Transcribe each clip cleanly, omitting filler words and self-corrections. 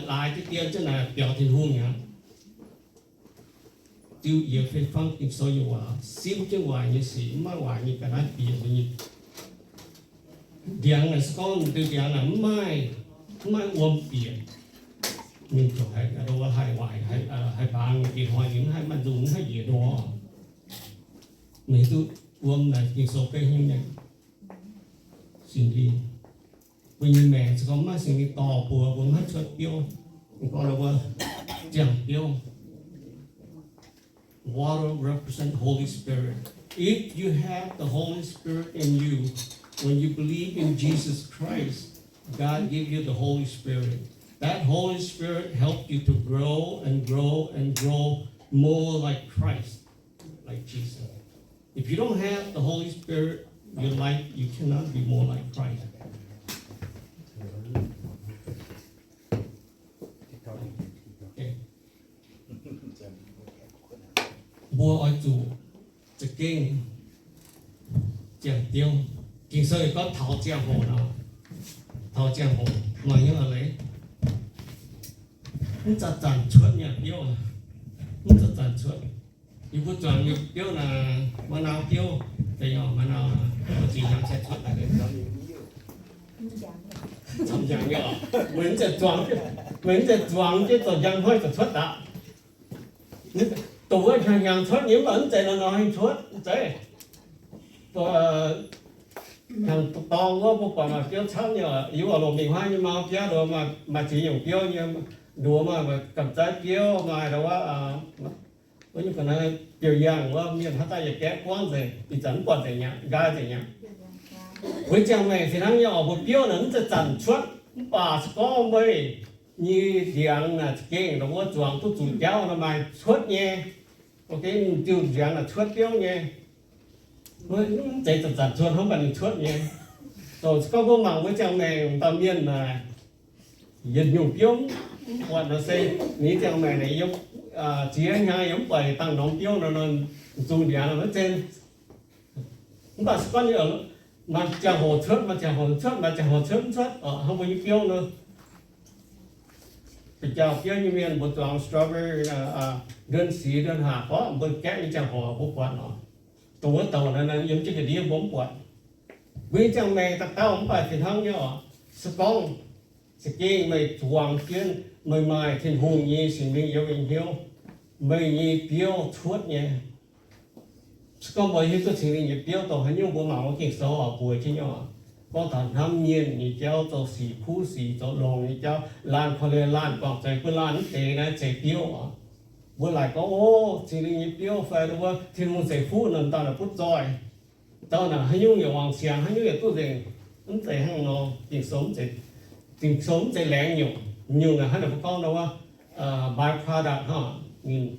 lại cái tiền chứ là biểu thiên hùng nhá tiêu yếu phê phong tìm số yêu hòa sim chứ hoài như sĩ mà hoài như cái này biểu như điện là con từ điện là mai ôm biển mình chỗ hay ở đâu hay hoài hay bằng điện hoài những hay mà dùng hay gì đó mấy tôi ôm là những số cây như này xin đi vì mẹ sẽ có mà xin đi tỏ của cũng hết xuất tiêu còn là chẳng tiêu water represent Holy Spirit. If you have the Holy Spirit in you, when you believe in Jesus Christ, God gives you the Holy Spirit. That Holy Spirit helps you to grow and grow and grow more like Christ, like Jesus. If you don't have the Holy Spirit in your life, you cannot be more like Christ. Vua ơi chủ chỉ kinh chẳng tiêu kinh sơ có thảo giang hồ nào thảo giang hồ mà như là lấy không chặt chặt chuột nhà tiêu không chặt chặt chuột nếu có chọn nhiều tiêu là mà nào tiêu thì nhỏ mà nào chỉ làm sẽ chuột lại đến đó không chẳng nhỏ mình sẽ chọn cái tổ giang hơi tổ chuột đã tụi cái hàng thoát nhiễm ẩn chạy nó nói thoát chạy hàng to quá bộ quả mà kéo cháo nhờ yếu ở lồng mình hoa nhưng mà kéo đồ mà chỉ dùng kéo như đùa mà cầm trái kéo mà đâu á có những cái này kiểu dạng quá miền hát tay kéo quăng gì thì chẳng quăng gì nhá gai gì nhá với chàng mẹ thì thằng nhỏ một kéo nó sẽ chẳng thoát bà có mấy như tiếng là kinh nó có chuồng tôi chủ giáo nó mà thoát nhé ok tiêu dạng là thoát tiêu nhé với chạy tập giặt chuột không phải thoát nhé rồi có mảng với chàng mẹ tao miên là dịch nhung tiêu hoặc nó xây ní chàng mẹ này giống chỉ anh hai giống bảy tăng nóng tiêu nó dùng dạng nó trên chúng ta có như ở mà chàng hồ thoát mà chàng hồ thoát không có những tiêu nữa thì chào kia như miền một toàn strawberry đơn xí đơn hà có một cái như chàng hồ bốc quạt nó tụi tàu này là giống như cái đĩa bóng quạt với chàng mẹ ta tao không phải thì thằng nhở con cái mày hoàng kiên mày thiên hùng như sinh linh yêu bình hiếu mày như tiêu thuốc nhé con bởi hiếu tôi sinh linh như tiêu tàu hay nhung bộ mạo cái số ở buổi chứ nhở có thằng tham nhiên như cháu cho xì phú xì cho lòng như cháu lan khoa lê lan quảng chạy cứ lan tệ này chạy tiêu à vừa lại có sinh linh như tiêu phải đúng không thiên hùng chạy phú lần ta là phút rồi tao là hay nhung nhiều hoàng xiang hay nhung nhiều tôi gì ứng chạy hàng nó tình sống chạy lén nhiều là hay là con đâu á byproduct ha nhìn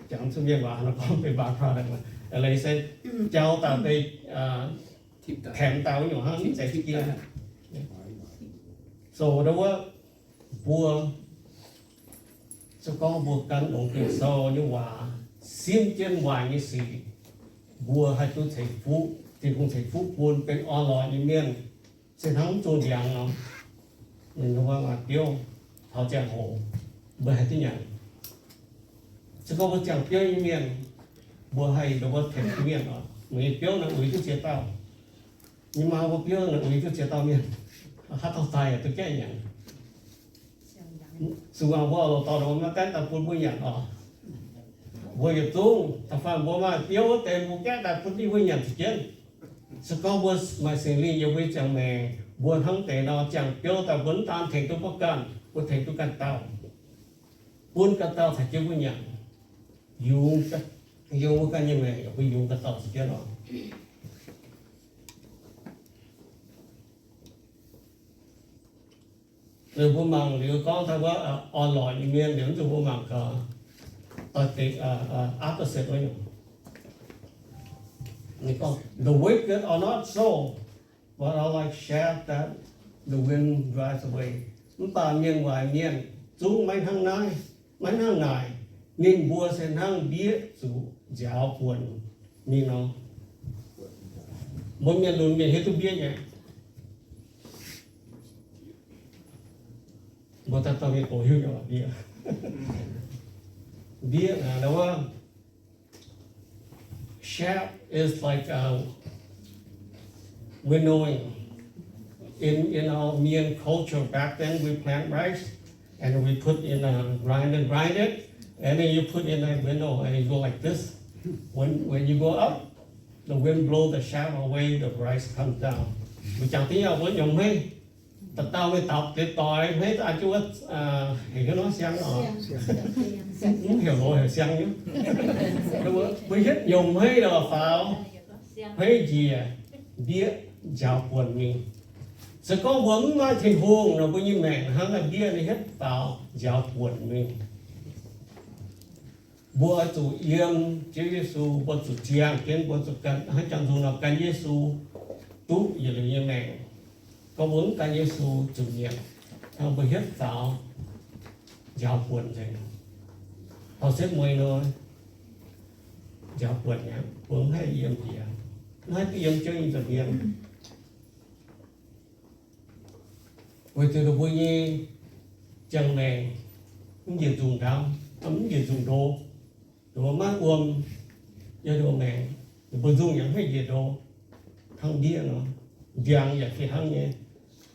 chẳng sinh viên bảo nó có về byproduct mà lấy sẽ cháu tạo về thèm tạo nhiều hơn sẽ thích kia so đâu á vua cho con vua cắn đồng tiền so như hòa xiêm trên ngoài như xì vua hay tôi thấy phú thì cũng thấy phú buồnเป็นออนไลน์như miền sẽ thắng trôn giang nó mình nó mà tiêu thảo giang hồ bởi hai tiếng nhật sẽ có một chàng tiêu như miền vua hay đâu có thể miền đó người tiêu là ủy tôi chế tao nhưng mà vua tiêu là ủy tôi chế tao miền hát thao tài tôi cái nhỉ sự hoàng vua tao đâu mà cái tao phun vui nhỉ vua yêu tung thằng phan vua mà tiêu tiền vua cái tao phun đi vui nhỉ thì chết sẽ có vua mà sinh linh yêu với chàng mẹ vua thắng tiền nó chàng tiêu tao vẫn tan thành tôi bất can vua thành tôi can tao buôn cả tao phải chơi vui nhỉ dùng cái như này bây dùng cái tao sẽ đó rồi vô màng nếu con thay quá online như miền nếu cho vô màng có cái opposite với nhau này con the wicked are not so but are like shaft that the wind drives away chúng ta miền ngoài miền chúng mấy thằng này nên vua sẽ thằng biết chủ giáo buồn mình nó một miền luôn miền hết tôi biết nhỉ một ta tao bị cổ hữu nhỏ bia bia là đâu shaft is like winnowing. In our Mian culture back then, we plant rice and we put in a grind it, and then you put in a window and you go like this. When you go up, the wind blow the shaft away, the rice comes down. Mình chẳng tí nào với nhung hay, tao tao mới tập để tỏi hết anh chú thì cái nó xăng rồi, muốn hiểu rồi hiểu xăng chứ, đúng không? Bây hết nhung hay rồi phao, hay gì biết giáo quần mình. Sẽ có vấn nói thiên hương rồi bây giờ mẹ hắn là bia này hết vào giáo quần mình. Bữa chủ yếm Chúa Giêsu bữa chủ chiang kiến bữa chủ cần hay chẳng dù nào cần Giêsu tú giờ là như mẹ có vấn cần Giêsu chủ nhiệm hắn bây hết vào giáo quần rồi họ xếp mười rồi giáo quần nhá vấn hay yếm gì à nói cái yếm chơi như yếm với từ đầu bây chẳng mẹ cũng nhiều dùng đau ấm nhiều dùng đồ đồ mát giờ đồ mẹ bây dùng những cái gì đồ thằng bia nó giang vậy thì thằng nhé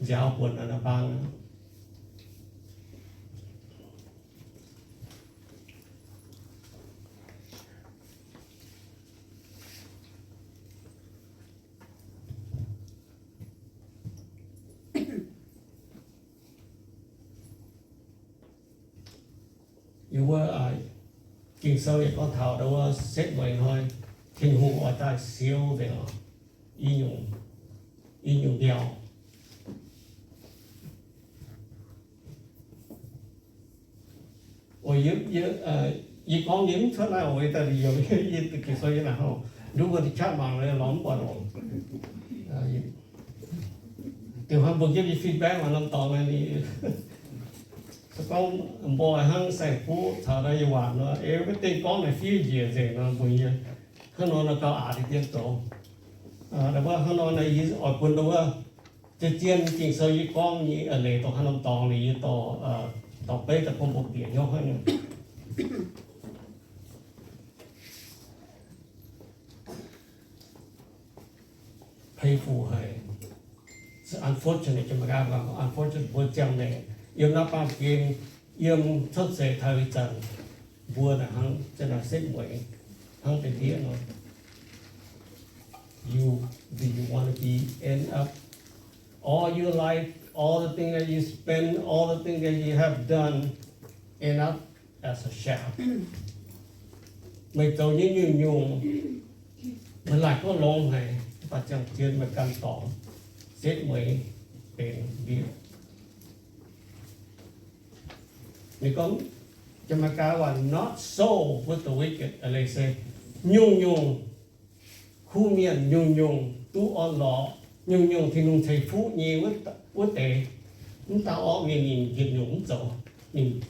giáo quần là bang yêu kinh sâu thì con thảo đâu xếp vậy thôi thiên hùng ở tại siêu về nó y nhung đèo ôi y con những thứ nào vậy ta đi rồi y từ kinh sâu như nào đúng rồi thì chắc bằng là lắm quá rồi từ hôm vừa cái feedback mà năm tàu này đi con bò hăng sài phú thở ra nhiều hoàn nữa, cái tên con này phía dưới gì nó bây giờ, hắn nói là cao ả thì tiếng tổ, đó là hắn nói là ý ở quân đâu á, trên kinh sơ ý con như ở lề tổ hắn làm tòng thì tổ bê tập công bộ biển nhau hơn, painful hay, unfortunate cho mà gặp unfortunate vợ chồng này. Yếm nó bao kiếm yếm thức dậy thời trần vua là hắn chân là xếp mũi hắn phải biết nó do you want to be end up all your life all the things that you spend all the things that you have done end up as a shaft mình tàu như nhung mình lại có lông này và chẳng chuyên mà căn tỏ xếp mũiเป็นbiết mình có cho mà cả là not so with the wickedอะไรเซnhung khu miền nhung tu on lọ nhung thì nung thầy phú nhiều với tệ chúng ta ở miền nhìn dịch nhung走nhìn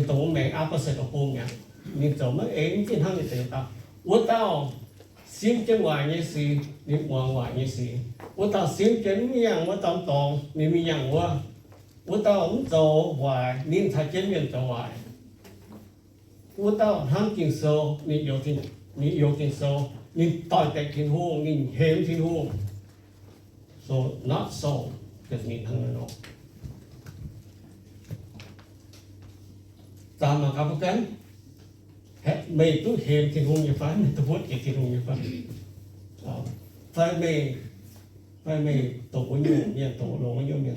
tổ mẹ opposite của cô nhá nhìn走mới ếm trên hang thì ta với tao xiêm chân ngoài như gì nhìn ngoài như gì với tao xiêm chân miệng với tao tòng nhìn miệng quá我到走外，您才见面走外。我到行经手，你有经手，你代代天空，你欠天空。So not so，就是你行了咯。咱们搞不干，每都欠天空一番，都不给天空一番。phải mấy tổ của nhiều miền tổ lỗ nhiều miền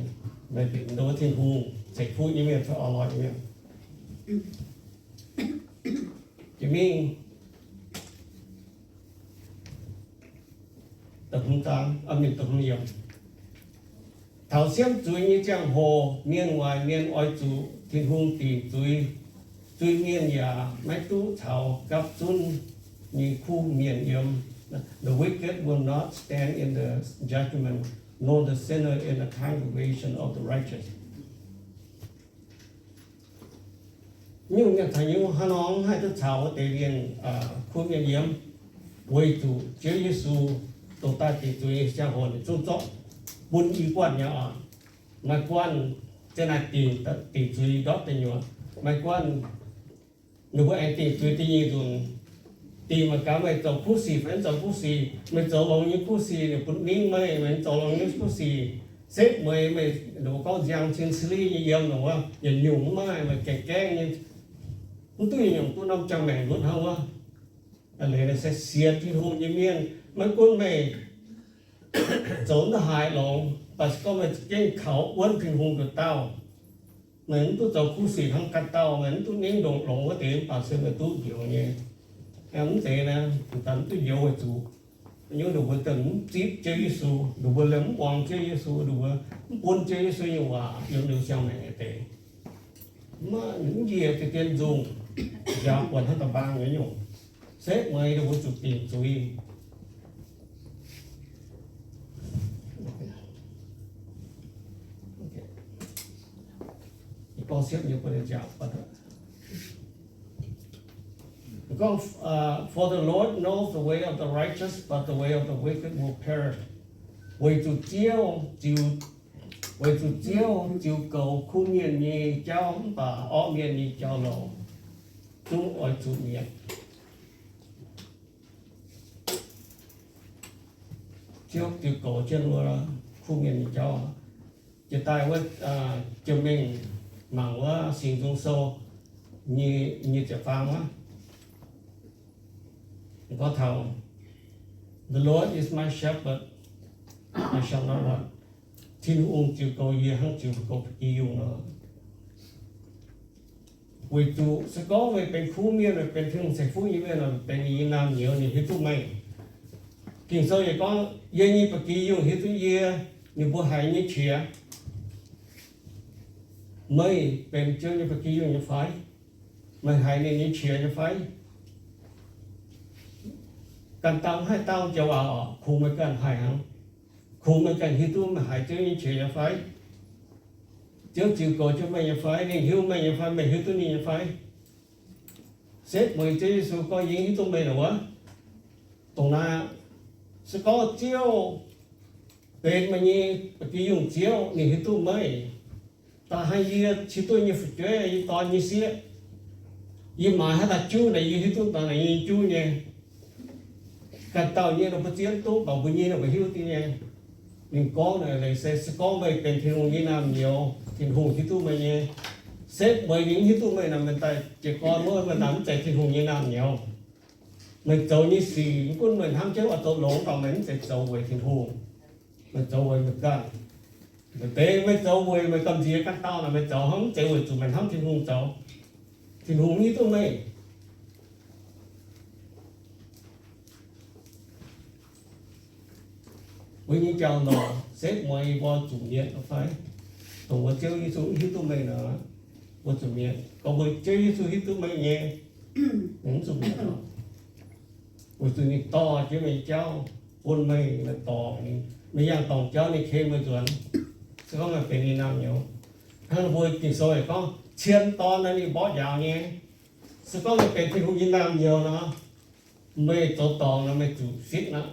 về biển đó thiên hùng sạch phu như miền phải ở lại như miền chỉ mình tập trung tăng âm mình tập trung nhiều thảo xem chuối như giang hồ miền ngoài miền oi chủ thiên hùng thì chuối miền nhà mấy tú thảo gặp chun như khu miền yếm. The wicked will not stand in the judgment, nor the sinner in the congregation of the righteous. Nhưng nhận thấy những hắn ông hay thức chào ở tế liên khu miền yếm với chủ Chúa Giêsu tổ ta thì tùy giang hồ để trung trọng buôn y quan nhà mà quan cho nên tỷ duy đó tình nhua mày quan nếu anh tỷ duy thì như rồi tỷ mà cả mày trồng phú sĩ vẫn trồng phú sĩ mày trồng lòng như phú sĩ thì cũng nín mày trồng lòng như phú sĩ xếp mày đồ có giang trên xử lý như vậy đúng không giờ nhung mày kẹt như cũng tôi nhung tôi 500 ngàn luôn không á anh này sẽ xịt thì hôn như miên mấy con mày trốn nó hại lòng và có mày cái khẩu uốn thì hôn được tao mình tôi trồng phú sĩ không cắt tao mình tôi nín đồng lòng có tiền bảo xem là tôi hiểu như em thế nè tận tôi hiểu về chủ nhớ đủ với tận tiếp chơi Giêsu đủ với lắm quăng chơi Giêsu đủ với buôn chơi Giêsu nhiều quá nhiều điều sang này thế mà những gì thì tiền dùng giá quần hết tầm bang nhớ nhung xếp mày đâu có chụp tiền chú ý con xếp nhiều cái giá bắt Because for the Lord knows the way of the righteous, but the way of the wicked will perish. Vì tụ chiêu cầu khu miền như cháu và ó miền như cháu lộ. Chúng ở chủ miền. Chiêu cầu trên luôn khu miền như cháu. Chỉ tại với cho mình mang qua sinh dung sâu như trẻ phang á. Có thầu The Lord is my shepherd, I shall not want. Thiên uống chịu cầu gì hắn chịu cầu gì dùng nữa. Vì chủ sẽ có vềเป็นผู้มีหรือเป็นถึงใส่ผู้ยี่เป็นเป็นยีนามเหนียวนี่ที่ทุกไม่กินโซ่ยังก็ยังยี่ปะกี้dùngที่ทุกยี่นี่บัวหายนี่เฉียไม่เป็นเจ้ายี่ปะกี้dùngยี่ไฟไม่หายนี่เฉียยี่ไฟกันตามให้เต้าจะว่าคงไม่กันหายหังคงไม่กันที่ตัวมาหายเจ้านี่เฉียไฟเจ้าจิ๋วก่อเจ้าไม่ยังไฟนี่หิวไม่ยังไฟไม่หิวตัวนี้ยังไฟเสร็จมือเจ้าสุก็ยิงที่ตัวไม่หรอวะตรงนั้นสก็เจียวเป็นมันยี่ปฏิยุงเจียวนี่ที่ตัวไม่ตาให้ยี่ที่ตัวยี่ฝึกเจ้ยี่ตอนยี่เสียยี่หมายให้ตาจู้ในยี่ที่ตัวตอนไหนยี่จู้เนี่ยการเต่าเนี่ยเราไปเจียนตู้บอกว่าเนี่ยเราไปหิ้วที่เนี่ยmình có này là sẽ có vềเป็นthiên hùng như nam nhiều thiên hùngที่ตู้mìnhเนี่ยxếp bởi nhữngที่ตู้mình là mình tại chỉ còn mỗi mình nắm chạy thiên hùng như nam nhiều mình trâu như xì con mình ham chơi ở tổ lỗ còn mình sẽ trâu về thiên hùng mình trâu về mình gan mình té mình trâu về mình cầm gì cắt tao là mình trâu không chạy về tụi mình ham thiên hùng trâu thiên hùng nhưตู้mình với những cháu nó xếp mọi vào chủ nghĩa nó phải tổng vào chơi xuống hít tụi mình nữa vào chủ nghĩa còn với chơi xuống hít tụi mình nhé những chủ nghĩa đó với tụi mình to chứ mình cháu quân mình là to mình yang tổng cháu này khi mà chuẩn sẽ không là phải đi nào nhiều hơn vui thì rồi có chiên to nó đi bỏ dạo nhé sẽ có một cái thì không đi nào nhiều nó mày to nó mày chủ xít nó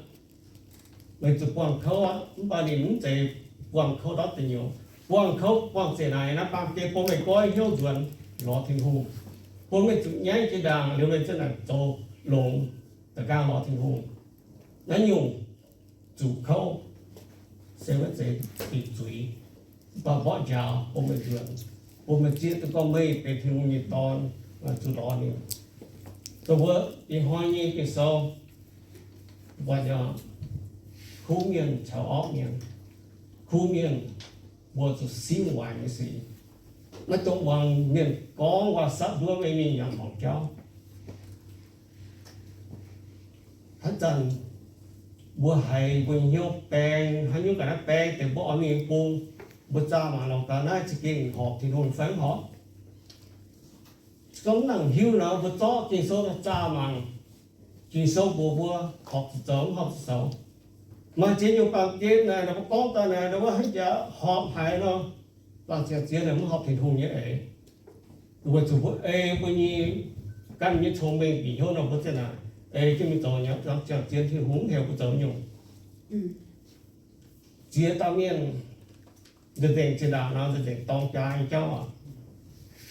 mình chụp quảng khâu á, ba điểm chạy quảng khâu đó thì nhiều quảng khâu quảng xe này nó bằng cái phong mình coi hiếu chuẩn lọ thiên hùng phong mình chụp nháy cái đàng nếu mình chân là trâu lồng tất cả lọ thiên hùng nó nhiều chụp khâu sẽ vẫn sẽ bị chuối và bỏ chảo phong mình chia từ con mây về thiên hùng như ton và chụp đó đi tôi vợ đi hoa như cái sau và giờ khu miền chào óc miền khu miền bộ chủ sinh hoạt như gì nó trong bằng miền có và sắp đua với mình nhận bằng cháu hết trần bộ hay bộ nhiều bèn hay những cái nó bèn thì bộ mình cùng bộ cha mà lòng cả nó chỉ kinh họp thì hồn phấn họp công năng hiu nó bộ cho kinh số nó cha mà kinh số bộ họp sớm họp sớm mà chỉ nhiều bằng kia này nó có ta này nó có hết giờ họp hay nó bằng chia này muốn họp thì thùng như vậy rồi chủ bộ bây nhiêu căn như thông minh bị hơn nó có thế nào cái mình tổ nhớ trong chợ chia thì húng theo cái tổ nhung chia tao miên được tiền chỉ đạo nào được tiền tông trái cho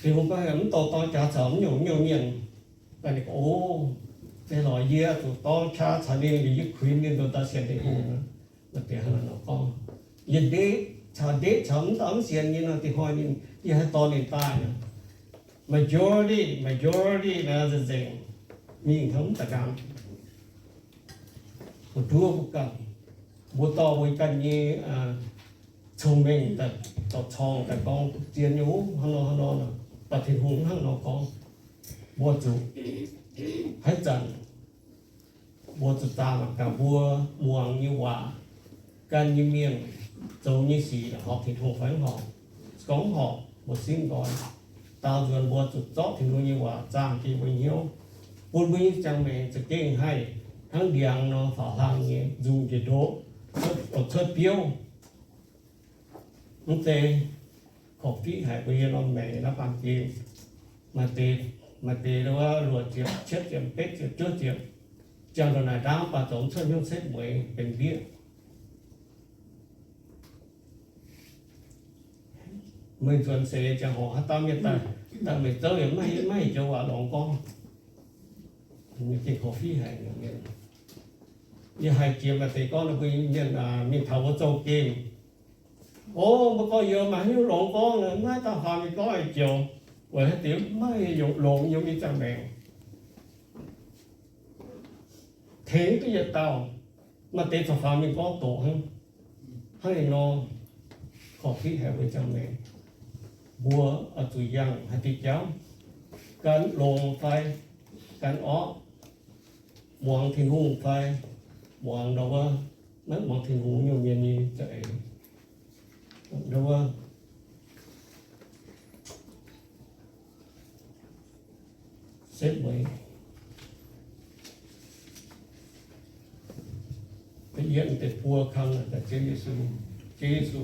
thì không có hiểm to trả sớm nhiều nhìn và thì ô thế nói gì tụi to trả trả đi thì giúp khuyên nên tụi ta sẽ để hùng là tiền là nó con nhìn đi trả tấm xiên như nó thì hỏi nhìn như hai to lên tai majority là gì nhìn thống tất cả một đua một cần một to một cần như thông minhแต่ต่อทองแต่กองเจียนอยู่ฮัลโหลนะปฏิหุงฮัลโหลกองบัวจุให้จันบัวจุตามกับบัวม่วงnhư quảกันnhư miên dầu như xì là họ thì thuộc phải họ cống họ một xin gọi tao dầnบัวจุดchót thì nuôi như quả trang thì bao nhiêu buôn binh chẳng mẹ sẽ kinh hay hàng điện nó phá hàng như dùng cái đố ở thất biếu không tệ khổ phí hải bây giờ nó mẹ nó bằng gì mà tệ đó luật chuyện chết chuyện pết chuyện trước chuyện chẳng là này đang và tổng thân không xếp mớiเป็นbiết mình chuẩn sẽ chẳng họ tao biết ta mình tới mấy cho quả lòng con mình cái khổ phí hải như hai kiếm mà thì con là bây giờ là mình thầu có châu kim ô mà có giờ mà hiếu lộn con nữa mấy tao hỏi mình có ai chiều rồi hết tiếng mấy dùng lộn giống như cha mẹ thế cái giờ tao mà để cho phạm mình có tổ hơn hay nó khó khí hệ với cha mẹ bùa ở tuổi giang hay tí cháu cắn lộn phải cắn ó muang thiên hùng phải muang đâu á mấy muang thiên hùng nhiều miền như vậy đâu á xếp mấy cái hiện để vua khăn là Chúa Giêsu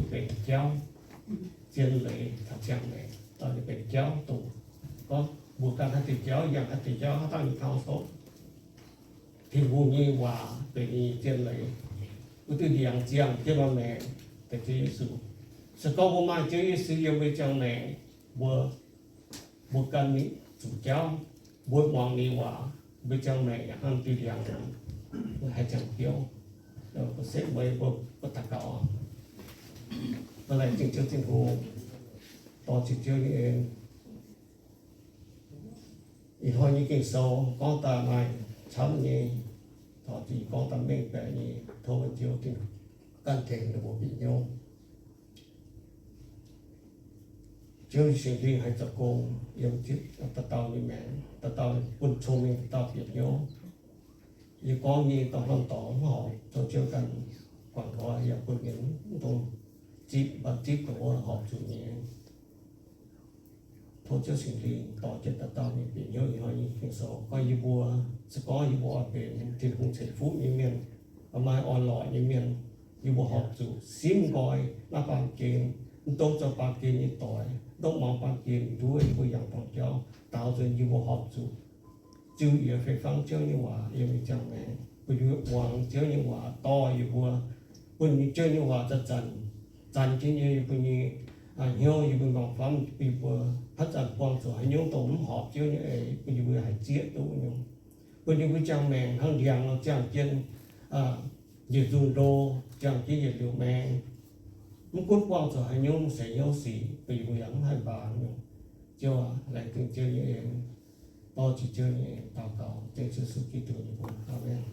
เป็นเจ้าเจียนเลยthật chẳng nàyตอนนี้เป็นเจ้าตู่có buộcการให้ติดเจ้าอย่างให้ติดเจ้าเขาตั้งอยู่ทางโต๊ะที่วูนี่ว่าเป็นเจียนเลยก็ตัวเดียงเจียงเจ้าแม่แต่Chúa Giêsu sự có vô mang Chúa Giêsu yêu với trong này buộc cần ní chủ cháu buộc mong ní hòa với trong này ăn tiêu diệt hai chẳng thiếu rồi có xếp với có tất cả và lại chương hồ to chỉ chơi như em thì thôi như kinh sâu con ta này chấm như thọ chỉ con ta mình về như thôi chiếu thì căn thể được một bị nhau chưa sinh viên hay tập công yêu thích ta tao như mẹ ta tao quân chung mình tao biết nhau như con như tao làm tỏ họ cho chưa cần quảng cáo yêu quân những tôi chip và chip của họ chủ nghĩa thôi chưa sinh viên tỏ chết ta tao như biết nhau như họ như kinh số coi như bùa sẽ có như bùa về thì cũng sẽ phút như miền ở mai online như miền như bùa học chủ sim gọi là bằng kiến tôi cho bằng kiến như tộiต้องมองความจริงด้วยอย่างของเจ้าตาวจนอยู่บ่หอบสุจื้ออย่าไปฟังเจ้านี่ว่ายังมีจังแม่ไปอยู่หวังเจ้านี่ว่าต่ออยู่บ่ปุ่นเจ้านี่ว่าจะจันที่นี่ปุ่นนี่เหี่ยวอยู่บนกองฟ้าปีบ่พระจันทร์ปองสวยโยงตมหอบเจ้านี่ปุ่นอยู่ให้เจี๊ยตู้นี่ปุ่นอยู่จังแม่ทั้งเดียงเราจังเจนอยู่จูโดจังที่อยู่แม่muốn cốt quang cho hai nhung sẽ nhau xỉ vì người ăn hai bà nhung chưa lại từng chơi như em to chỉ chơi như em tao tao chơi sự kỳ tưởng như vậy. Amen.